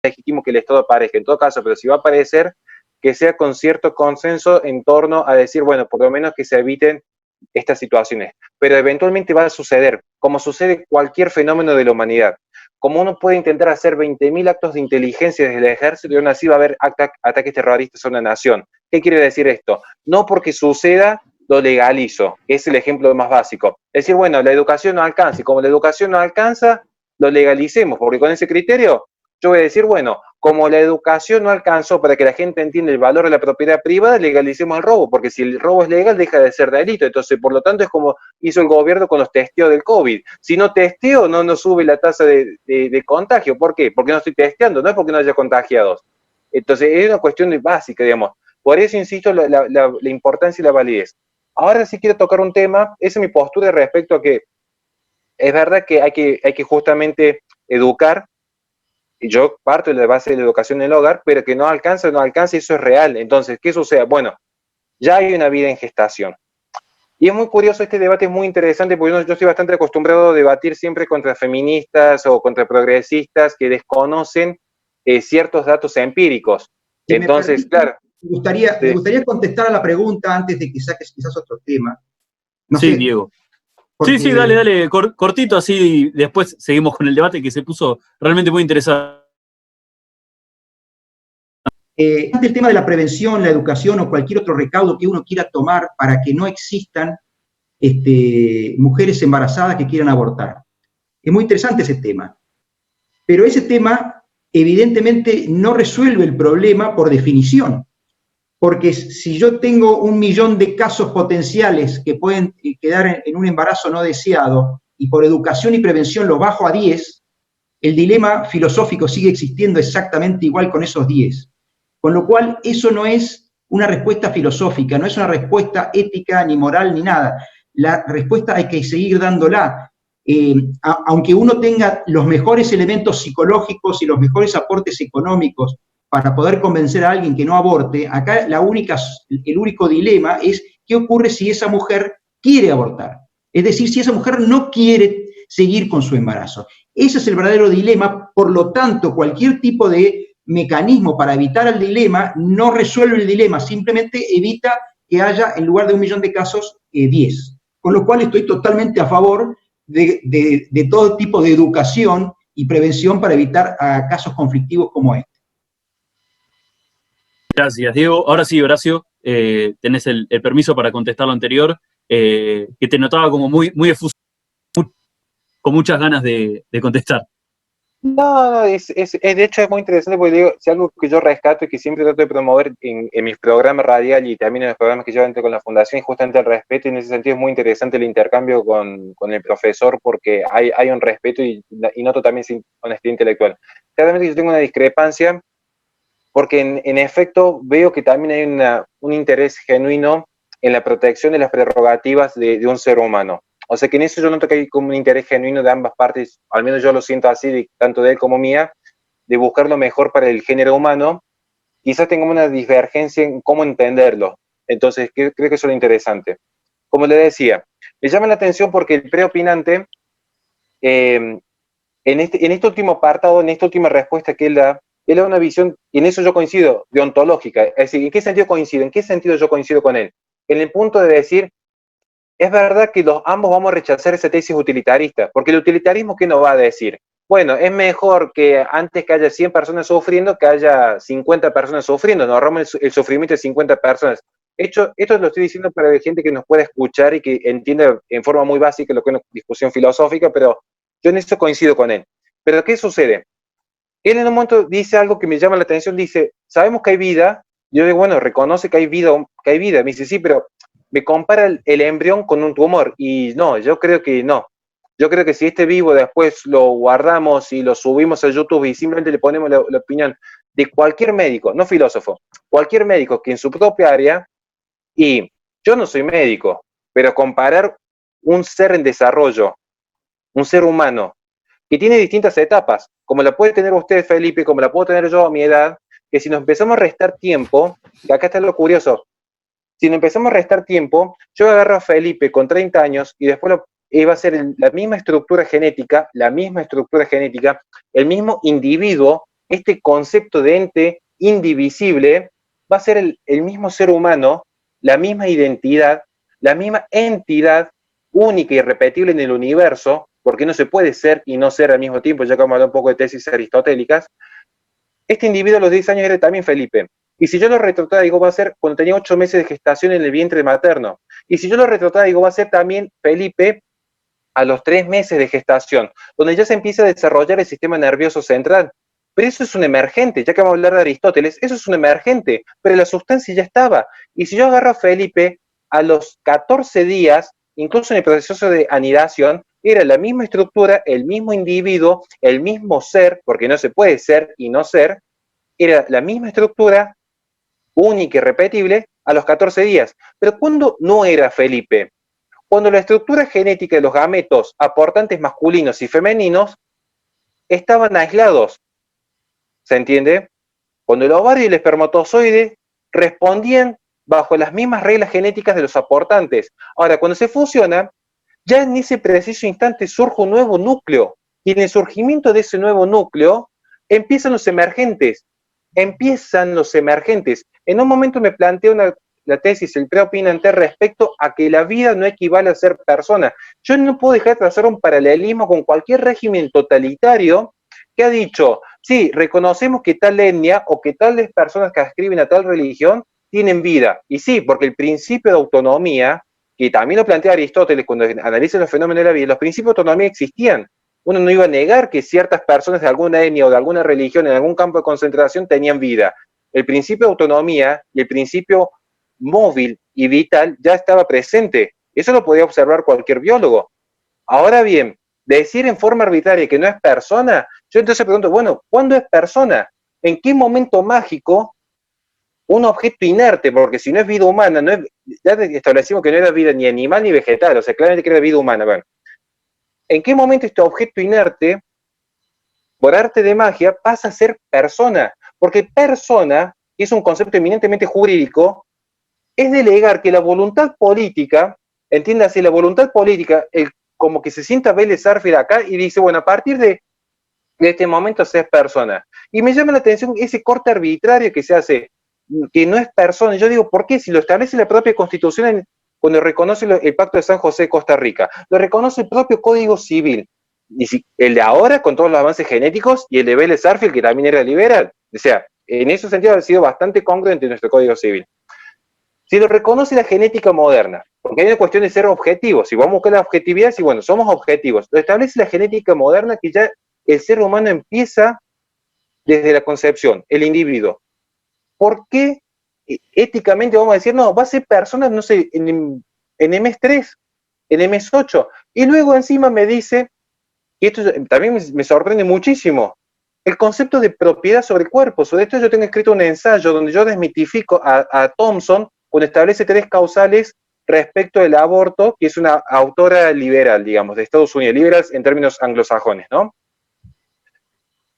legítimo que el Estado aparezca, en todo caso, pero si va a aparecer, que sea con cierto consenso en torno a decir, bueno, por lo menos que se eviten estas situaciones. Pero eventualmente va a suceder, como sucede cualquier fenómeno de la humanidad. Como uno puede intentar hacer 20.000 actos de inteligencia desde el ejército y aún así va a haber ataques terroristas a una nación. ¿Qué quiere decir esto? No porque suceda, lo legalizo, que es el ejemplo más básico. Es decir, bueno, la educación no alcanza, y como la educación no alcanza, lo legalicemos, porque con ese criterio yo voy a decir, bueno, como la educación no alcanzó para que la gente entienda el valor de la propiedad privada, legalicemos el robo, porque si el robo es legal, deja de ser delito. Entonces, por lo tanto, es como hizo el gobierno con los testeos del COVID. Si no testeo, no sube la tasa de contagio. ¿Por qué? Porque no estoy testeando, no es porque no haya contagiados. Entonces, es una cuestión básica, digamos. Por eso insisto la importancia y la validez. Ahora sí quiero tocar un tema, esa es mi postura respecto a que es verdad que hay que justamente educar, y yo parto de la base de la educación en el hogar, pero que no alcanza, y eso es real. Entonces, ¿qué sucede? Bueno, ya hay una vida en gestación. Y es muy curioso, este debate es muy interesante, porque yo estoy bastante acostumbrado a debatir siempre contra feministas o contra progresistas que desconocen ciertos datos empíricos. Si entonces, permite, claro. Me gustaría contestar a la pregunta antes de que saques quizás otro tema. No sí, sé, Diego. Porque... Sí, dale, cortito, así después seguimos con el debate que se puso realmente muy interesante. El tema de la prevención, la educación o cualquier otro recaudo que uno quiera tomar para que no existan mujeres embarazadas que quieran abortar. Es muy interesante ese tema. Pero ese tema evidentemente no resuelve el problema por definición. Porque si yo tengo 1 millón de casos potenciales que pueden quedar en un embarazo no deseado y por educación y prevención lo bajo a 10, el dilema filosófico sigue existiendo exactamente igual con esos 10. Con lo cual, eso no es una respuesta filosófica, no es una respuesta ética, ni moral, ni nada. La respuesta hay que seguir dándola. Aunque uno tenga los mejores elementos psicológicos y los mejores aportes económicos para poder convencer a alguien que no aborte, acá el único dilema es qué ocurre si esa mujer quiere abortar. Es decir, si esa mujer no quiere seguir con su embarazo. Ese es el verdadero dilema, por lo tanto, cualquier tipo de mecanismo para evitar el dilema no resuelve el dilema, simplemente evita que haya, en lugar de 1 millón de casos, 10. Con lo cual estoy totalmente a favor de todo tipo de educación y prevención para evitar casos conflictivos como este. Gracias, Diego. Ahora sí, Horacio, tenés el permiso para contestar lo anterior, que te notaba como muy efusivo, con muchas ganas de contestar. No, de hecho es muy interesante porque digo, si algo que yo rescato y que siempre trato de promover en mis programas radiales y también en los programas que yo entro con la fundación es justamente el respeto, y en ese sentido es muy interesante el intercambio con el profesor porque hay un respeto y noto también honestidad intelectual. Claramente yo tengo una discrepancia porque en efecto veo que también hay un interés genuino en la protección de las prerrogativas de un ser humano. O sea que en eso yo noto que hay como un interés genuino de ambas partes, al menos yo lo siento así, tanto de él como mía, de buscar lo mejor para el género humano. Quizás tengamos una divergencia en cómo entenderlo. Entonces, creo que eso es lo interesante. Como le decía, me llama la atención porque el preopinante, en este último apartado, en esta última respuesta que él da una visión, y en eso yo coincido, deontológica. Es decir, ¿en qué sentido coincido? ¿En qué sentido yo coincido con él? En el punto de decir, es verdad que ambos vamos a rechazar esa tesis utilitarista, porque el utilitarismo, ¿qué nos va a decir? Bueno, es mejor que antes que haya 100 personas sufriendo, que haya 50 personas sufriendo, nos ahorramos el sufrimiento de 50 personas. Esto lo estoy diciendo para gente que nos pueda escuchar y que entienda en forma muy básica lo que es una discusión filosófica, pero yo en eso coincido con él. Pero ¿qué sucede? Él en un momento dice algo que me llama la atención, dice, sabemos que hay vida, yo digo, bueno, reconoce que hay vida, me dice, sí, pero me compara el embrión con un tumor, y no, yo creo que no. Yo creo que si este vivo después lo guardamos y lo subimos a YouTube y simplemente le ponemos la opinión de cualquier médico, no filósofo, cualquier médico que en su propia área, y yo no soy médico, pero comparar un ser en desarrollo, un ser humano, que tiene distintas etapas, como la puede tener usted, Felipe, como la puedo tener yo a mi edad, que si nos empezamos a restar tiempo, que acá está lo curioso, si nos empezamos a restar tiempo, yo agarro a Felipe con 30 años y después va a ser la misma estructura genética, el mismo individuo, este concepto de ente indivisible va a ser el mismo ser humano, la misma identidad, la misma entidad única y irrepetible en el universo, porque no se puede ser y no ser al mismo tiempo, ya que vamos a hablar un poco de tesis aristotélicas. Este individuo a los 10 años era también Felipe. Y si yo lo retrotara, digo, va a ser cuando tenía 8 meses de gestación en el vientre materno. Y si yo lo retrotara, digo, va a ser también Felipe a los 3 meses de gestación, donde ya se empieza a desarrollar el sistema nervioso central. Pero eso es un emergente, ya que vamos a hablar de Aristóteles, eso es un emergente, pero la sustancia ya estaba. Y si yo agarro a Felipe a los 14 días, incluso en el proceso de anidación, era la misma estructura, el mismo individuo, el mismo ser, porque no se puede ser y no ser, era la misma estructura, única y repetible, a los 14 días. Pero ¿cuándo no era Felipe? Cuando la estructura genética de los gametos aportantes masculinos y femeninos estaban aislados, ¿se entiende? Cuando el ovario y el espermatozoide respondían bajo las mismas reglas genéticas de los aportantes. Ahora, cuando se fusionan, ya en ese preciso instante surge un nuevo núcleo, y en el surgimiento de ese nuevo núcleo empiezan los emergentes. En un momento me planteo la tesis, el preopinante, respecto a que la vida no equivale a ser persona. Yo no puedo dejar de trazar un paralelismo con cualquier régimen totalitario que ha dicho, sí, reconocemos que tal etnia o que tales personas que ascriben a tal religión tienen vida. Y sí, porque el principio de autonomía, que también lo plantea Aristóteles cuando analiza los fenómenos de la vida, los principios de autonomía existían. Uno no iba a negar que ciertas personas de alguna etnia o de alguna religión en algún campo de concentración tenían vida. El principio de autonomía y el principio móvil y vital ya estaba presente. Eso lo podía observar cualquier biólogo. Ahora bien, decir en forma arbitraria que no es persona, yo entonces pregunto, bueno, ¿cuándo es persona? ¿En qué momento mágico un objeto inerte, porque si no es vida humana, no es, ya establecimos que no era vida ni animal ni vegetal, o sea, claramente que era vida humana, bueno, ¿en qué momento este objeto inerte, por arte de magia, pasa a ser persona? Porque persona, que es un concepto eminentemente jurídico, es delegar que la voluntad política, entiéndase, la voluntad política, como que se sienta Vélez Sarsfield acá y dice, bueno, a partir de este momento se es persona. Y me llama la atención ese corte arbitrario que se hace, que no es persona. Yo digo, ¿por qué? Si lo establece la propia Constitución cuando reconoce el Pacto de San José de Costa Rica, lo reconoce el propio Código Civil, y el de ahora con todos los avances genéticos y el de Vélez Sarsfield, que también era liberal. O sea, en ese sentido ha sido bastante congruente en nuestro Código Civil. Si lo reconoce la genética moderna, porque hay una cuestión de ser objetivos, si vamos a buscar la objetividad, si bueno, somos objetivos, lo establece la genética moderna, que ya el ser humano empieza desde la concepción, el individuo. ¿Por qué éticamente vamos a decir, no, va a ser persona, no sé, en MS3, en MS8? Y luego encima me dice, y esto también me sorprende muchísimo, el concepto de propiedad sobre el cuerpo. Sobre esto yo tengo escrito un ensayo donde yo desmitifico a Thompson cuando establece 3 causales respecto del aborto, que es una autora liberal, digamos, de Estados Unidos, liberals en términos anglosajones, ¿no?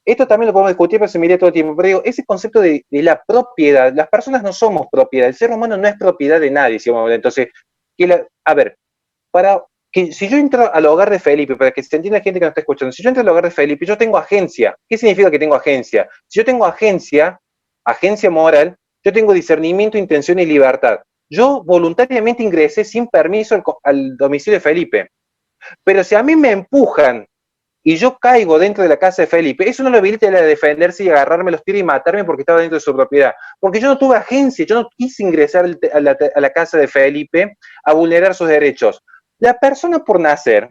Esto también lo podemos discutir, pero se mira todo el tiempo. Pero digo, ese concepto de la propiedad, las personas no somos propiedad, el ser humano no es propiedad de nadie, si vamos a ver. Entonces, a ver, para que si yo entro al hogar de Felipe, para que se entienda la gente que nos está escuchando, si yo entro al hogar de Felipe, yo tengo agencia. ¿Qué significa que tengo agencia? Si yo tengo agencia moral, yo tengo discernimiento, intención y libertad. Yo voluntariamente ingresé sin permiso al domicilio de Felipe. Pero si a mí me empujan y yo caigo dentro de la casa de Felipe, eso no lo habilita a defenderse y agarrarme los tiros y matarme porque estaba dentro de su propiedad. Porque yo no tuve agencia, yo no quise ingresar a la casa de Felipe a vulnerar sus derechos. La persona por nacer,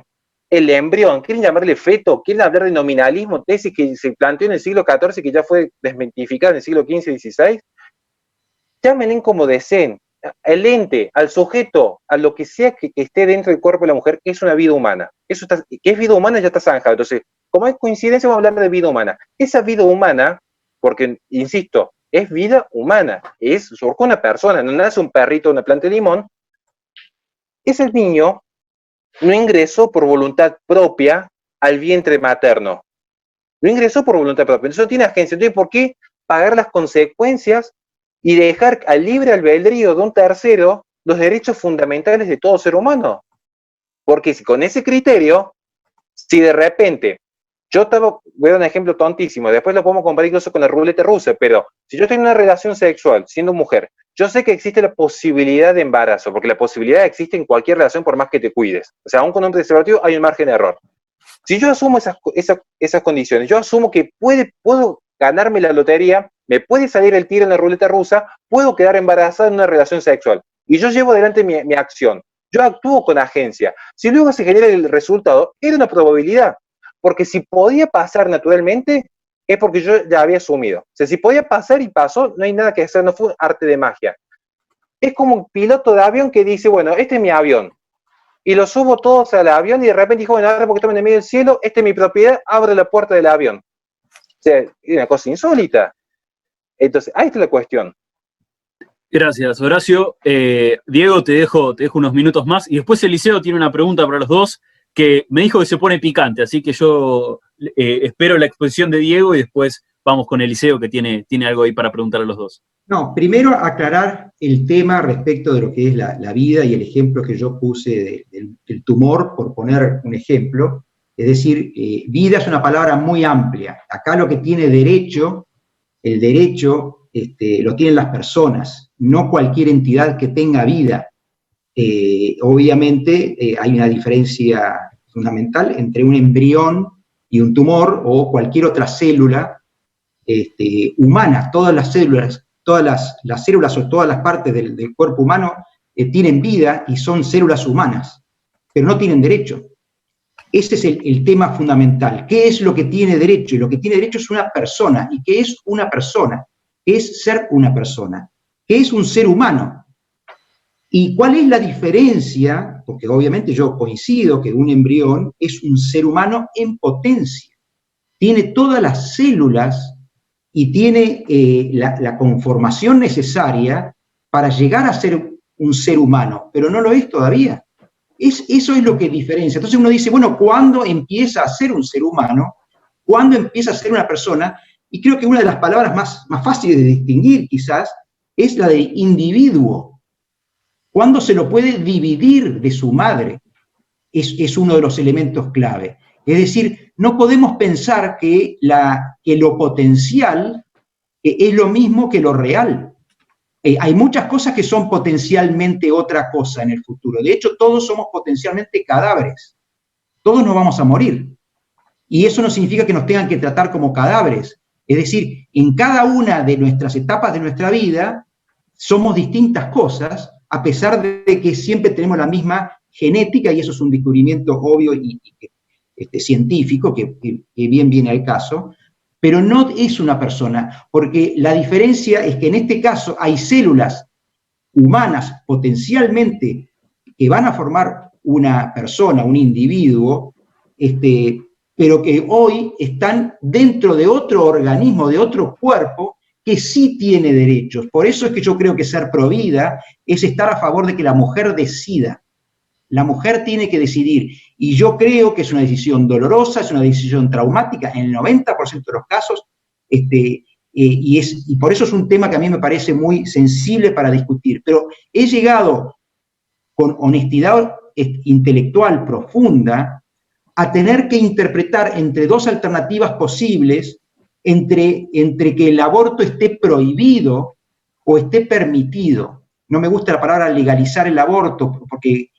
el embrión, quieren llamarle feto, quieren hablar de nominalismo, tesis que se planteó en el siglo XIV, que ya fue desmentificada en el siglo XV y XVI, llámenle como deseen. El ente, al sujeto, a lo que sea que esté dentro del cuerpo de la mujer, es una vida humana. Eso está, que es vida humana ya está zanjado. Entonces, como es coincidencia, vamos a hablar de vida humana. Esa vida humana, porque, insisto, es vida humana, surge una persona, no nace un perrito, una planta de limón. Ese niño no ingresó por voluntad propia al vientre materno. No ingresó por voluntad propia. Entonces no tiene agencia. Entonces, ¿por qué pagar las consecuencias y dejar al libre albedrío de un tercero los derechos fundamentales de todo ser humano? Porque si con ese criterio, si de repente voy a dar un ejemplo tontísimo, después lo podemos comparar incluso con la ruleta rusa, pero si yo estoy en una relación sexual siendo mujer, yo sé que existe la posibilidad de embarazo, porque la posibilidad existe en cualquier relación por más que te cuides. O sea, aún con un preservativo hay un margen de error. Si yo asumo esas condiciones, yo asumo que puedo ganarme la lotería, me puede salir el tiro en la ruleta rusa, puedo quedar embarazada en una relación sexual. Y yo llevo adelante mi acción. Yo actúo con agencia. Si luego se genera el resultado, era una probabilidad. Porque si podía pasar naturalmente, es porque yo ya había asumido. O sea, si podía pasar y pasó, no hay nada que hacer, no fue arte de magia. Es como un piloto de avión que dice, bueno, este es mi avión. Y lo subo todos al avión y de repente dijo, bueno, ahora porque estamos en el medio del cielo, esta es mi propiedad, abre la puerta del avión. O sea, es una cosa insólita. Entonces, ahí está la cuestión. Gracias, Horacio. Diego, te dejo unos minutos más. Y después Eliseo tiene una pregunta para los dos que me dijo que se pone picante, así que yo espero la exposición de Diego y después vamos con Eliseo, que tiene algo ahí para preguntar a los dos. No, primero aclarar el tema respecto de lo que es la vida y el ejemplo que yo puse del tumor, por poner un ejemplo. Es decir, vida es una palabra muy amplia. Acá lo que tiene derecho, el derecho lo tienen las personas, no cualquier entidad que tenga vida. Obviamente hay una diferencia fundamental entre un embrión y un tumor o cualquier otra célula humana. Todas las células o todas las partes del cuerpo humano tienen vida y son células humanas, pero no tienen derecho. Ese es el tema fundamental. ¿Qué es lo que tiene derecho? Y lo que tiene derecho es una persona. ¿Y qué es una persona? ¿Qué es ser una persona? ¿Qué es un ser humano? ¿Y cuál es la diferencia? Porque obviamente yo coincido que un embrión es un ser humano en potencia. Tiene todas las células y tiene la conformación necesaria para llegar a ser un ser humano, pero no lo es todavía. Eso es lo que diferencia. Entonces uno dice, bueno, ¿cuándo empieza a ser un ser humano? ¿Cuándo empieza a ser una persona? Y creo que una de las palabras más fáciles de distinguir, quizás, es la de individuo. ¿Cuándo se lo puede dividir de su madre? Es uno de los elementos clave. Es decir, no podemos pensar que lo potencial es lo mismo que lo real. Hay muchas cosas que son potencialmente otra cosa en el futuro. De hecho, todos somos potencialmente cadáveres. Todos nos vamos a morir. Y eso no significa que nos tengan que tratar como cadáveres. Es decir, en cada una de nuestras etapas de nuestra vida somos distintas cosas, a pesar de que siempre tenemos la misma genética, y eso es un descubrimiento obvio y científico, que bien viene al caso, pero no es una persona, porque la diferencia es que en este caso hay células humanas potencialmente que van a formar una persona, un individuo, pero que hoy están dentro de otro organismo, de otro cuerpo, que sí tiene derechos. Por eso es que yo creo que ser pro vida es estar a favor de que la mujer decida. La mujer tiene que decidir, y yo creo que es una decisión dolorosa, es una decisión traumática, en el 90% de los casos, y por eso es un tema que a mí me parece muy sensible para discutir. Pero he llegado, con honestidad intelectual profunda, a tener que interpretar entre dos alternativas posibles, entre que el aborto esté prohibido o esté permitido. No me gusta la palabra legalizar el aborto, porque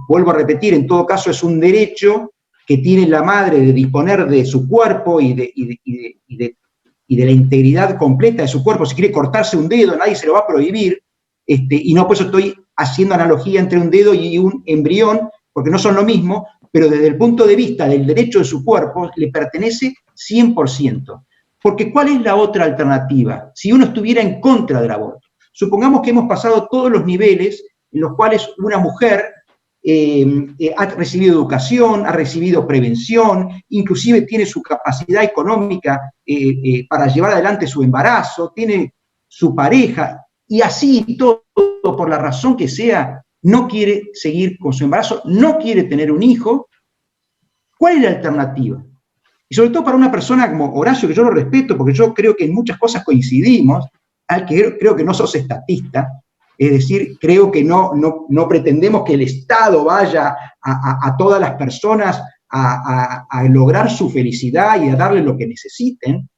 vuelvo a repetir, en todo caso es un derecho que tiene la madre de disponer de su cuerpo y de la integridad completa de su cuerpo. Si quiere cortarse un dedo, nadie se lo va a prohibir, y no por eso estoy haciendo analogía entre un dedo y un embrión, porque no son lo mismo, pero desde el punto de vista del derecho de su cuerpo le pertenece 100%. Porque ¿cuál es la otra alternativa? Si uno estuviera en contra del aborto, supongamos que hemos pasado todos los niveles en los cuales una mujer ha recibido educación, ha recibido prevención, inclusive tiene su capacidad económica para llevar adelante su embarazo, tiene su pareja, y así todo, por la razón que sea, no quiere seguir con su embarazo, no quiere tener un hijo. ¿Cuál es la alternativa? Y sobre todo para una persona como Horacio, que yo lo respeto, porque yo creo que en muchas cosas coincidimos, creo que no sos estatista. Es decir, creo que no pretendemos que el Estado vaya a todas las personas a lograr su felicidad y a darle lo que necesiten,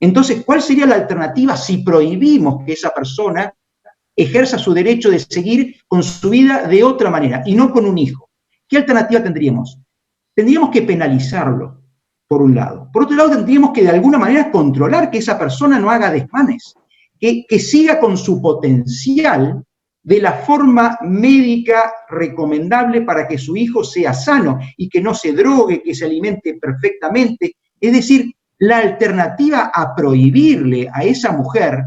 entonces, ¿cuál sería la alternativa si prohibimos que esa persona ejerza su derecho de seguir con su vida de otra manera y no con un hijo? ¿Qué alternativa tendríamos? Tendríamos que penalizarlo, por un lado. Por otro lado, tendríamos que de alguna manera controlar que esa persona no haga desmanes, que siga con su potencial de la forma médica recomendable para que su hijo sea sano y que no se drogue, que se alimente perfectamente. Es decir, la alternativa a prohibirle a esa mujer,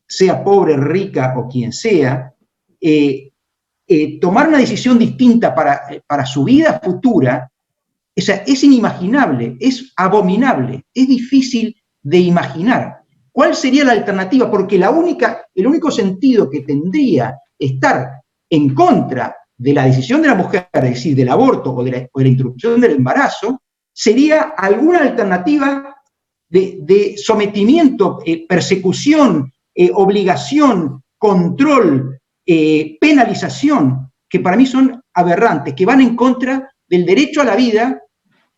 sea pobre, rica o quien sea, tomar una decisión distinta para su vida futura, es inimaginable, es abominable, es difícil de imaginar. ¿Cuál sería la alternativa? Porque el único sentido que tendría estar en contra de la decisión de la mujer, es decir, del aborto o de la interrupción del embarazo, sería alguna alternativa de sometimiento, persecución, obligación, control, penalización, que para mí son aberrantes, que van en contra del derecho a la vida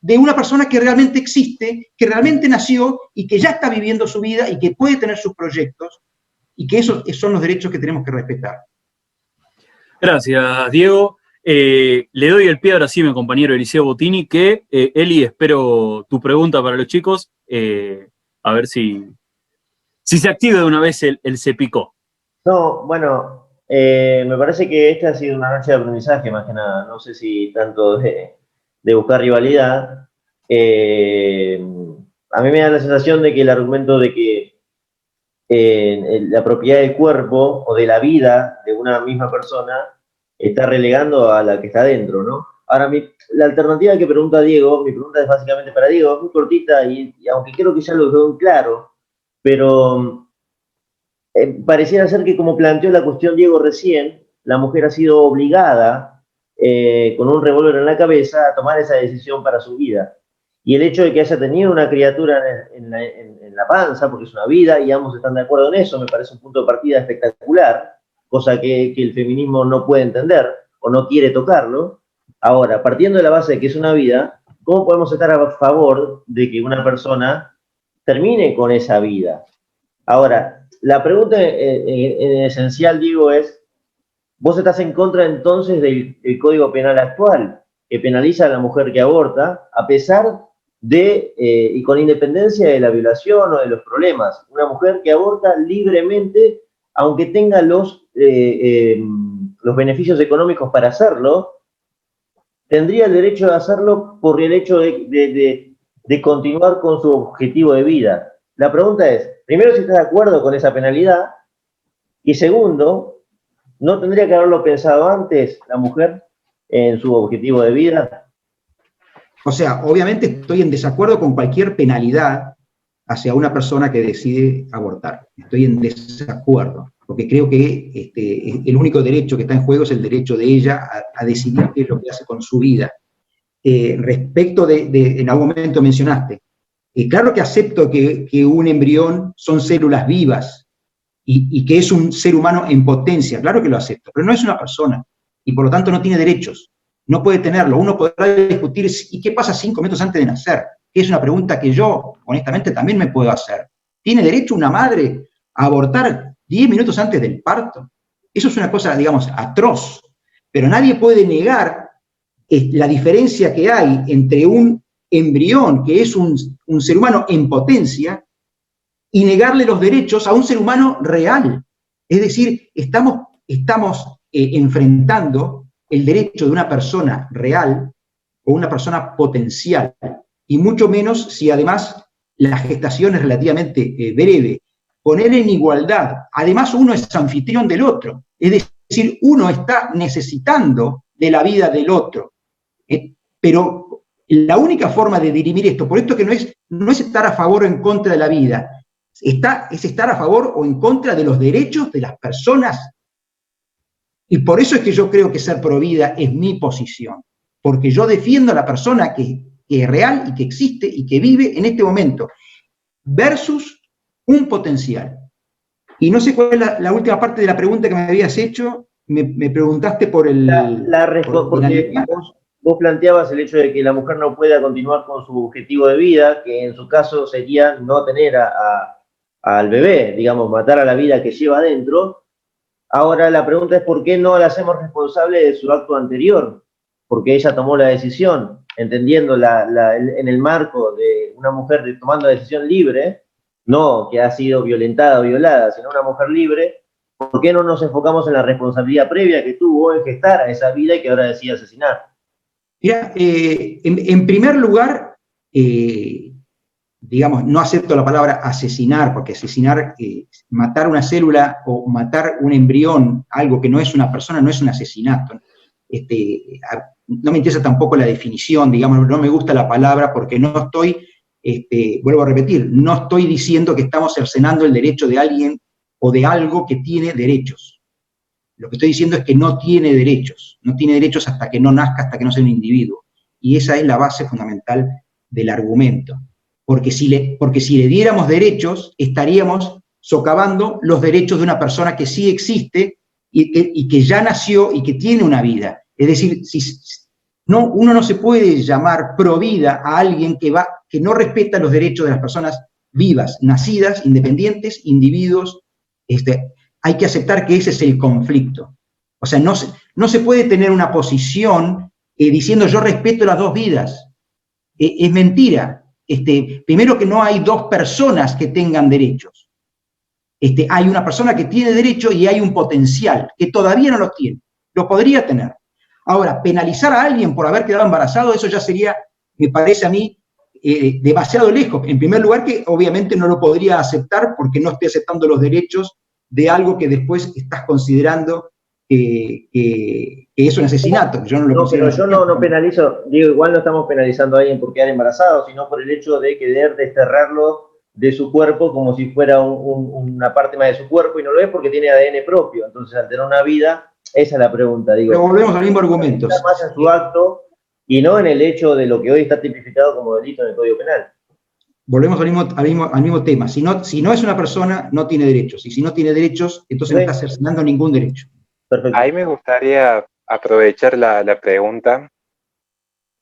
de una persona que realmente existe, que realmente nació y que ya está viviendo su vida y que puede tener sus proyectos, y que esos son los derechos que tenemos que respetar. Gracias, Diego. Le doy el pie ahora sí a mi compañero Eliseo Bottini, que, Eli, espero tu pregunta para los chicos, a ver si se activa de una vez el se picó. No, bueno, me parece que esta ha sido una noche de aprendizaje más que nada, no sé si tanto de buscar rivalidad. A mí me da la sensación de que el argumento de que la propiedad del cuerpo o de la vida de una misma persona está relegando a la que está adentro, ¿no? Ahora, la alternativa que pregunta Diego, mi pregunta es básicamente para Diego, es muy cortita y aunque creo que ya lo dejó claro, pero pareciera ser que como planteó la cuestión Diego recién, la mujer ha sido obligada con un revólver en la cabeza a tomar esa decisión para su vida. Y el hecho de que haya tenido una criatura en la panza, porque es una vida, y ambos están de acuerdo en eso, me parece un punto de partida espectacular, cosa que el feminismo no puede entender o no quiere tocarlo. Ahora, partiendo de la base de que es una vida, ¿cómo podemos estar a favor de que una persona termine con esa vida? Ahora, la pregunta en esencial, Diego, es, ¿vos estás en contra entonces del Código Penal actual, que penaliza a la mujer que aborta, a pesar de, y con independencia de la violación o de los problemas? Una mujer que aborta libremente, aunque tenga los beneficios económicos para hacerlo, tendría el derecho de hacerlo por el hecho de continuar con su objetivo de vida. La pregunta es, primero, si estás de acuerdo con esa penalidad, y segundo, ¿no tendría que haberlo pensado antes la mujer en su objetivo de vida? O sea, obviamente estoy en desacuerdo con cualquier penalidad hacia una persona que decide abortar. Estoy en desacuerdo, porque creo que el único derecho que está en juego es el derecho de ella a decidir qué es lo que hace con su vida. Respecto en algún momento mencionaste, claro que acepto que un embrión son células vivas y que es un ser humano en potencia, claro que lo acepto, pero no es una persona y por lo tanto no tiene derechos, no puede tenerlo. Uno podrá discutir, ¿y qué pasa 5 minutos antes de nacer? Que es una pregunta que yo, honestamente, también me puedo hacer. ¿Tiene derecho una madre a abortar 10 minutos antes del parto? Eso es una cosa, digamos, atroz, pero nadie puede negar la diferencia que hay entre un embrión, que es un ser humano en potencia, y negarle los derechos a un ser humano real. Es decir, estamos enfrentando el derecho de una persona real o una persona potencial, y mucho menos si además la gestación es relativamente breve. Poner en igualdad, además uno es anfitrión del otro, es decir, uno está necesitando de la vida del otro. Pero la única forma de dirimir esto, por esto que no es estar a favor o en contra de la vida, es estar a favor o en contra de los derechos de las personas. Y por eso es que yo creo que ser pro vida es mi posición, porque yo defiendo a la persona que es real y que existe y que vive en este momento, versus un potencial. Y no sé cuál es la última parte de la pregunta que me habías hecho. Me preguntaste por el... Porque vos planteabas el hecho de que la mujer no pueda continuar con su objetivo de vida, que en su caso sería no tener al bebé, digamos, matar a la vida que lleva adentro. Ahora la pregunta es por qué no la hacemos responsable de su acto anterior, porque ella tomó la decisión, entendiendo en el marco de una mujer tomando la decisión libre, no que ha sido violentada o violada, sino una mujer libre. ¿Por qué no nos enfocamos en la responsabilidad previa que tuvo en gestar a esa vida y que ahora decide asesinar? Mira, en primer lugar, digamos, no acepto la palabra asesinar, porque asesinar, matar una célula o matar un embrión, algo que no es una persona, no es un asesinato. No me interesa tampoco la definición, digamos, no me gusta la palabra porque no estoy, vuelvo a repetir, no estoy diciendo que estamos cercenando el derecho de alguien o de algo que tiene derechos. Lo que estoy diciendo es que no tiene derechos hasta que no nazca, hasta que no sea un individuo. Y esa es la base fundamental del argumento. Porque si le diéramos derechos, estaríamos socavando los derechos de una persona que sí existe y que ya nació y que tiene una vida. Es decir, uno no se puede llamar provida a alguien que no respeta los derechos de las personas vivas, nacidas, independientes, individuos. Hay que aceptar que ese es el conflicto. O sea, no se puede tener una posición diciendo yo respeto las dos vidas. Es mentira. Primero que no hay dos personas que tengan derechos. Hay una persona que tiene derecho y hay un potencial que todavía no lo tiene. Lo podría tener. Ahora, penalizar a alguien por haber quedado embarazado, eso ya sería, me parece a mí, demasiado lejos. En primer lugar, que obviamente no lo podría aceptar porque no estoy aceptando los derechos de algo que después estás considerando que es un asesinato. Yo no lo considero. Pero yo no penalizo, digo, igual no estamos penalizando a alguien por quedar embarazado, sino por el hecho de querer desterrarlo de su cuerpo como si fuera una parte más de su cuerpo, y no lo es porque tiene ADN propio. Entonces, al tener una vida, esa es la pregunta. Digo, pero volvemos al mismo argumento. Más en su acto y no en el hecho de lo que hoy está tipificado como delito en el Código Penal. Volvemos al mismo tema. Si no es una persona, no tiene derechos. Y si no tiene derechos, entonces no está cercenando ningún derecho. Perfecto. Ahí me gustaría aprovechar la pregunta,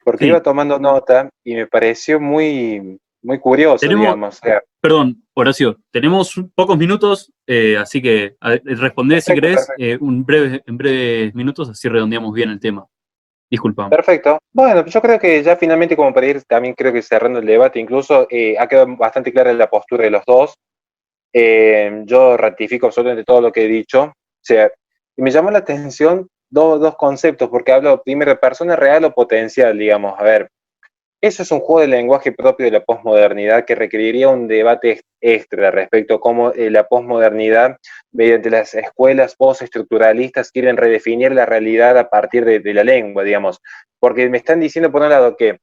porque Sí. iba tomando nota y me pareció muy, muy curioso, digamos. O sea, Perdón, Horacio, tenemos pocos minutos, así que respondé si querés en breves minutos, así redondeamos bien el tema. Disculpa. Perfecto. Bueno, yo creo que ya finalmente, como para ir también creo que cerrando el debate, incluso ha quedado bastante clara la postura de los dos. Yo ratifico absolutamente todo lo que he dicho. O sea, y me llamó la atención dos conceptos, porque hablo primero de persona real o potencial, digamos. A ver, eso es un juego de lenguaje propio de la posmodernidad que requeriría un debate extra respecto a cómo la posmodernidad, mediante las escuelas postestructuralistas, quieren redefinir la realidad a partir de la lengua, digamos. Porque me están diciendo, por un lado, que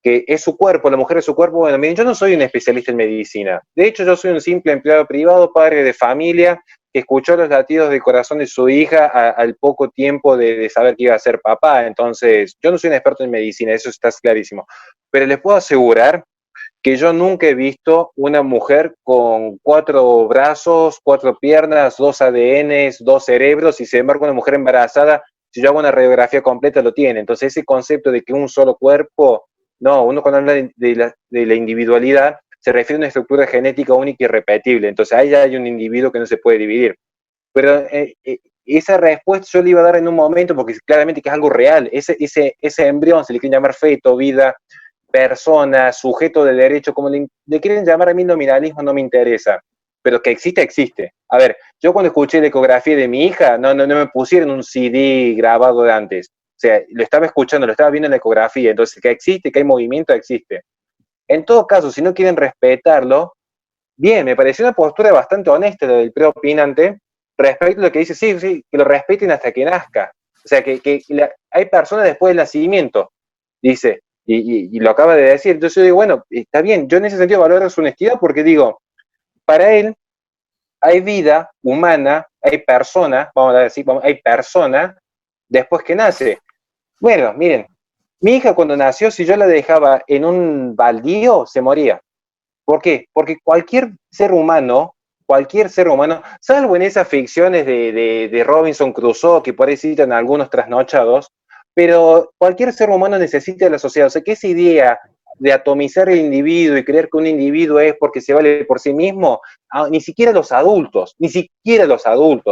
es su cuerpo, la mujer es su cuerpo. Bueno, miren, yo no soy un especialista en medicina. De hecho, yo soy un simple empleado privado, padre de familia, que escuchó los latidos del corazón de su hija al poco tiempo de saber que iba a ser papá. Entonces, yo no soy un experto en medicina, eso está clarísimo. Pero les puedo asegurar que yo nunca he visto una mujer con 4 brazos, 4 piernas, 2 ADNs, 2 cerebros, y sin embargo una mujer embarazada, si yo hago una radiografía completa, lo tiene. Entonces, ese concepto de que un solo cuerpo, no, uno cuando habla de la individualidad se refiere a una estructura genética única y repetible. Entonces, ahí ya hay un individuo que no se puede dividir. Pero esa respuesta yo le iba a dar en un momento, porque claramente que es algo real. Ese embrión, se le quiere llamar feto, vida, persona, sujeto de derecho, como le quieren llamar, a mí nominalismo no me interesa. Pero que existe, existe. A ver, yo cuando escuché la ecografía de mi hija, no me pusieron un CD grabado de antes. O sea, lo estaba escuchando, lo estaba viendo en la ecografía. Entonces, que existe, que hay movimiento, existe. En todo caso, si no quieren respetarlo, bien, me pareció una postura bastante honesta la del preopinante respecto a lo que dice, sí, que lo respeten hasta que nazca. O sea, que hay personas después del nacimiento, dice, y lo acaba de decir. Entonces yo digo, bueno, está bien, yo en ese sentido valoro su honestidad porque digo, para él hay vida humana, hay persona, vamos a decir, hay persona después que nace. Bueno, miren, mi hija cuando nació, si yo la dejaba en un baldío, se moría. ¿Por qué? Porque cualquier ser humano, salvo en esas ficciones de Robinson Crusoe, que por ahí citan algunos trasnochados, pero cualquier ser humano necesita de la sociedad. O sea, que esa idea de atomizar el individuo y creer que un individuo es porque se vale por sí mismo, ni siquiera los adultos,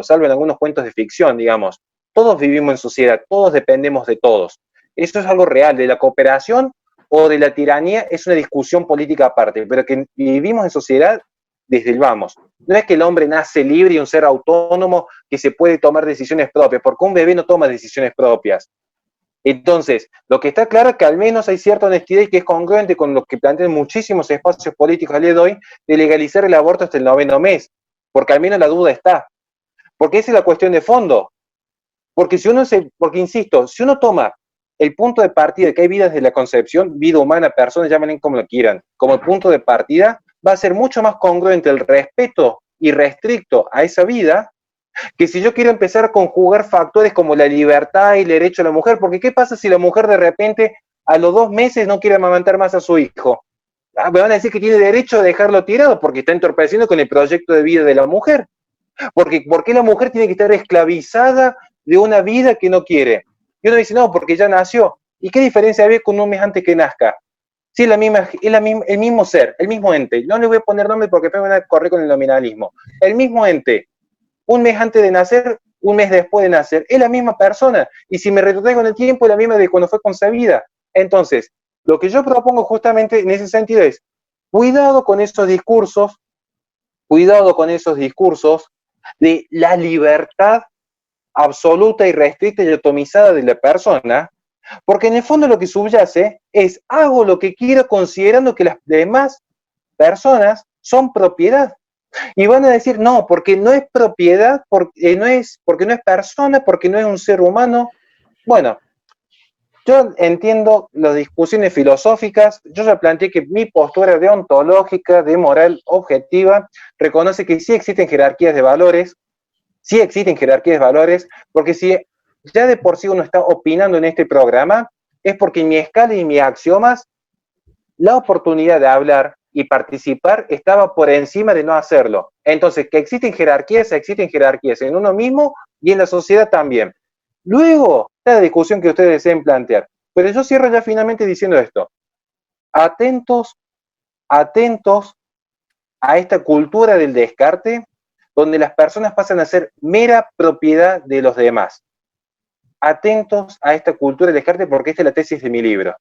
salvo en algunos cuentos de ficción, digamos. Todos vivimos en sociedad, todos dependemos de todos. Eso es algo real. De la cooperación o de la tiranía es una discusión política aparte, pero que vivimos en sociedad desde el vamos. No es que el hombre nace libre y un ser autónomo que se puede tomar decisiones propias, porque un bebé no toma decisiones propias. Entonces, lo que está claro es que al menos hay cierta honestidad y que es congruente con lo que plantean muchísimos espacios políticos al día de hoy de legalizar el aborto hasta el 9º mes, porque al menos la duda está. Porque esa es la cuestión de fondo. Porque insisto, si uno toma el punto de partida de que hay vida desde la concepción, vida humana, personas, llámenle como lo quieran, como el punto de partida, va a ser mucho más congruente el respeto irrestricto a esa vida que si yo quiero empezar a conjugar factores como la libertad y el derecho a la mujer, porque ¿qué pasa si la mujer de repente a los 2 meses no quiere amamantar más a su hijo? Me van a decir que tiene derecho a dejarlo tirado porque está entorpeciendo con el proyecto de vida de la mujer. ¿Por qué la mujer tiene que estar esclavizada de una vida que no quiere? Y uno dice, no, porque ya nació. ¿Y qué diferencia había con un mes antes que nazca? Sí, el mismo ser, el mismo ente. No le voy a poner nombre porque me van a correr con el nominalismo. El mismo ente. Un mes antes de nacer, un mes después de nacer, es la misma persona. Y si me retrotraigo en el tiempo, es la misma de cuando fue concebida. Entonces, lo que yo propongo justamente en ese sentido es, cuidado con esos discursos de la libertad absoluta y restricta y atomizada de la persona, porque en el fondo lo que subyace es, hago lo que quiero considerando que las demás personas son propiedad. Y van a decir, no, porque no es propiedad, porque no es persona, porque no es un ser humano. Bueno, yo entiendo las discusiones filosóficas, yo ya planteé que mi postura deontológica, de moral objetiva, reconoce que sí existen jerarquías de valores, porque si ya de por sí uno está opinando en este programa, es porque en mi escala y mis axiomas, la oportunidad de hablar y participar estaba por encima de no hacerlo. Entonces, que existen jerarquías en uno mismo y en la sociedad también. Luego, la discusión que ustedes deseen plantear. Pero yo cierro ya finalmente diciendo esto. Atentos a esta cultura del descarte, donde las personas pasan a ser mera propiedad de los demás. Atentos a esta cultura del descarte porque esta es la tesis de mi libro.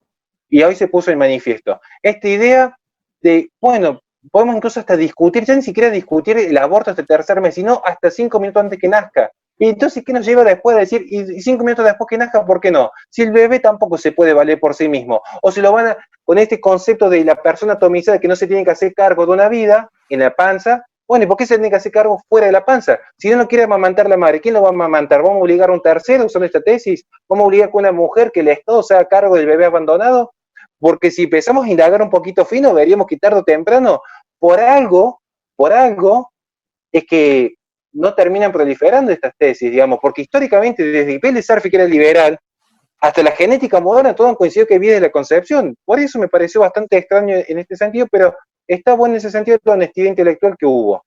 Y hoy se puso en manifiesto. Esta idea de, bueno, podemos incluso hasta discutir, ya ni siquiera discutir el aborto hasta el 3er mes, sino hasta 5 minutos antes que nazca. Y entonces, ¿qué nos lleva después a decir, y 5 minutos después que nazca, por qué no? Si el bebé tampoco se puede valer por sí mismo. O si lo van a, con este concepto de la persona atomizada que no se tiene que hacer cargo de una vida en la panza, bueno, ¿y por qué se tiene que hacer cargo fuera de la panza? Si no quiere amamantar la madre, ¿quién lo va a amamantar? ¿Vamos a obligar a un tercero usando esta tesis? ¿Vamos a obligar a una mujer que el Estado se haga cargo del bebé abandonado? Porque si empezamos a indagar un poquito fino, veríamos que tarde o temprano, por algo, es que no terminan proliferando estas tesis, digamos, porque históricamente, desde Pérez Sarfi, que era liberal, hasta la genética moderna, todos han coincidido que viene de la concepción. Por eso me pareció bastante extraño en este sentido, pero está bueno en ese sentido la honestidad intelectual que hubo.